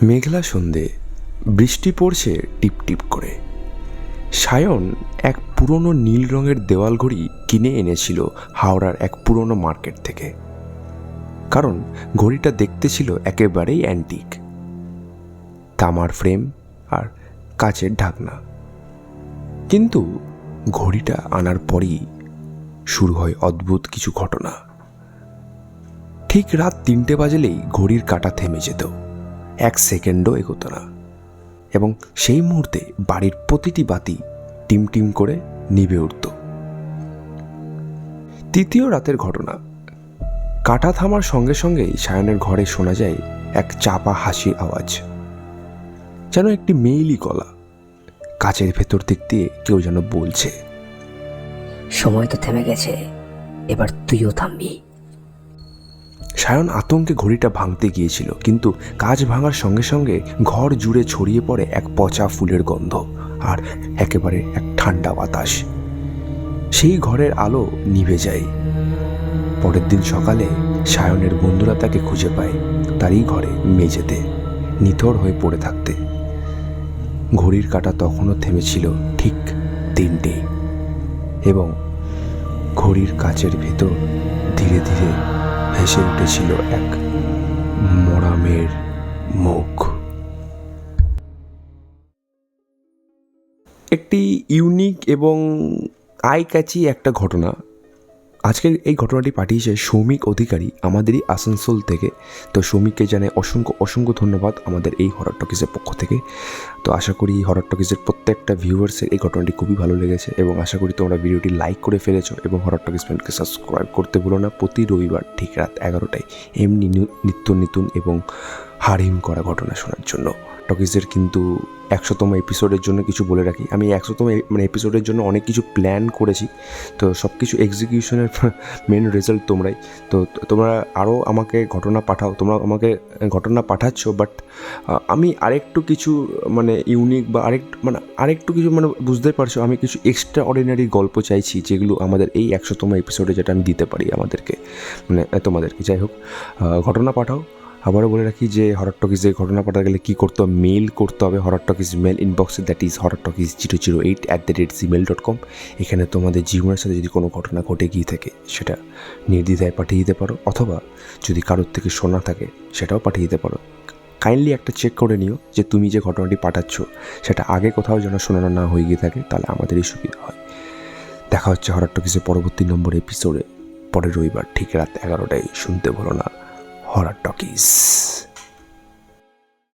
মেঘলা সন্ধে, বৃষ্টি পড়ছে টিপ টিপ করে। সায়ন এক পুরনো নীল রঙের দেওয়াল ঘড়ি কিনে এনেছিল হাওড়ার এক পুরনো মার্কেট থেকে। কারণ ঘড়িটা দেখতে ছিল একেবারেই অ্যান্টিক, তামার ফ্রেম আর কাচের ঢাকনা। কিন্তু ঘড়িটা আনার পরই শুরু হয় অদ্ভুত কিছু ঘটনা। ঠিক রাত 3টে বাজলেই ঘড়ির কাঁটা থেমে যেত, 1 সেকেন্ডও এগোতো না, এবং সেই মুহূর্তে বাড়ির প্রতিটি বাতি টিম টিম করে নিভে উঠত। তৃতীয় রাতের ঘটনা। কাঁটা থামার সঙ্গে সঙ্গেই সায়নের ঘরে শোনা যায় এক চাপা হাসির আওয়াজ, যেন একটি মেইলি গলা। কাচের ভেতর দিক দিয়ে কেউ যেন বলছে, সময় তো থেমে গেছে, এবার তুইও থামবি। সায়ন আতঙ্কে ঘড়িটা ভাঙতে গিয়েছিল, কিন্তু কাঁচ ভাঙার সঙ্গে সঙ্গে ঘর জুড়ে ছড়িয়ে পড়ে এক পচা ফুলের গন্ধ আর একেবারে এক ঠান্ডা বাতাস। সেই ঘরের আলো নিভে যায়। পরের দিন সকালে সায়নের বন্ধুরা তাকে খুঁজে পায় তারই ঘরে মেঝেতে নিথর হয়ে পড়ে থাকতে। ঘড়ির কাঁটা তখনও থেমেছিল ঠিক 3টে, এবং ঘড়ির কাচের ভেতর ধীরে ধীরে ভেসে উঠেছিল এক মরা মেয়ের মুখ। একটি ইউনিক এবং আই ক্যাচি একটা ঘটনা। আজকের এই ঘটনাটি পাঠিয়েছে সৌমিক অধিকারী আমাদেরই আসানসোল থেকে। তো সৌমিককে জানাই অসংখ্য অসংখ্য ধন্যবাদ আমাদের এই হরর টকিজের পক্ষ থেকে। তো আশা করি হরর টকিজের প্রত্যেকটা ভিউয়ার্সের এই ঘটনাটি খুবই ভালো লেগেছে, এবং আশা করি তোমরা ভিডিওটি লাইক করে ফেলেছো এবং হরর টকিজ চ্যানেলকে সাবস্ক্রাইব করতে ভুলো না। প্রতি রবিবার ঠিক রাত 11টায় এমনি নিত্য নতুন এবং হাড়হিম করা ঘটনা শোনার জন্য। টকিজের কিন্তু 100তম এপিসোডের জন্য কিছু বলে রাখি, আমি 100তম এপিসোডের জন্য অনেক কিছু প্ল্যান করেছি। তো সব কিছু এক্সিকিউশনের মেন রেজাল্ট তোমরাই। তো তোমরা আরও আমাকে ঘটনা পাঠাও, তোমরা আমাকে ঘটনা পাঠাচ্ছ, বাট আমি আরেকটু কিছু ইউনিক বা আরেকটু কিছু বুঝতে পারছো, আমি কিছু এক্সট্রা অর্ডিনারি গল্প চাইছি, যেগুলো আমাদের এই 100তম এপিসোডে যেটা আমি দিতে পারি আমাদেরকে, তোমাদেরকে। যাই হোক, ঘটনা পাঠাও। আবারও বলে রাখি যে হরর টকিজে ঘটনা পাঠাতে গেলে কী করতে হবে, মেল করতে হবে হরর টকিজ মেল ইনবক্সে, দ্যাট ইজ horrortalkies008@gmail.com। এখানে তোমাদের জীবনের সাথে যদি কোনো ঘটনা ঘটে গিয়ে থাকে সেটা নির্দ্বিধায় পাঠিয়ে দিতে পারো, অথবা যদি কারোর থেকে শোনা থাকে সেটাও পাঠিয়ে দিতে পারো। কাইন্ডলি একটা চেক করে নিও যে তুমি যে ঘটনাটি পাঠাচ্ছ সেটা আগে কোথাও যেন শোনানো না হয়ে গিয়ে থাকে, তাহলে আমাদেরই সুবিধা হয়। দেখা হচ্ছে হরর টকিজের পরবর্তী নম্বর এপিসোডে পরের রবিবার ঠিক রাত 11টায়। শুনতে ভুলো না হরর টকিজ।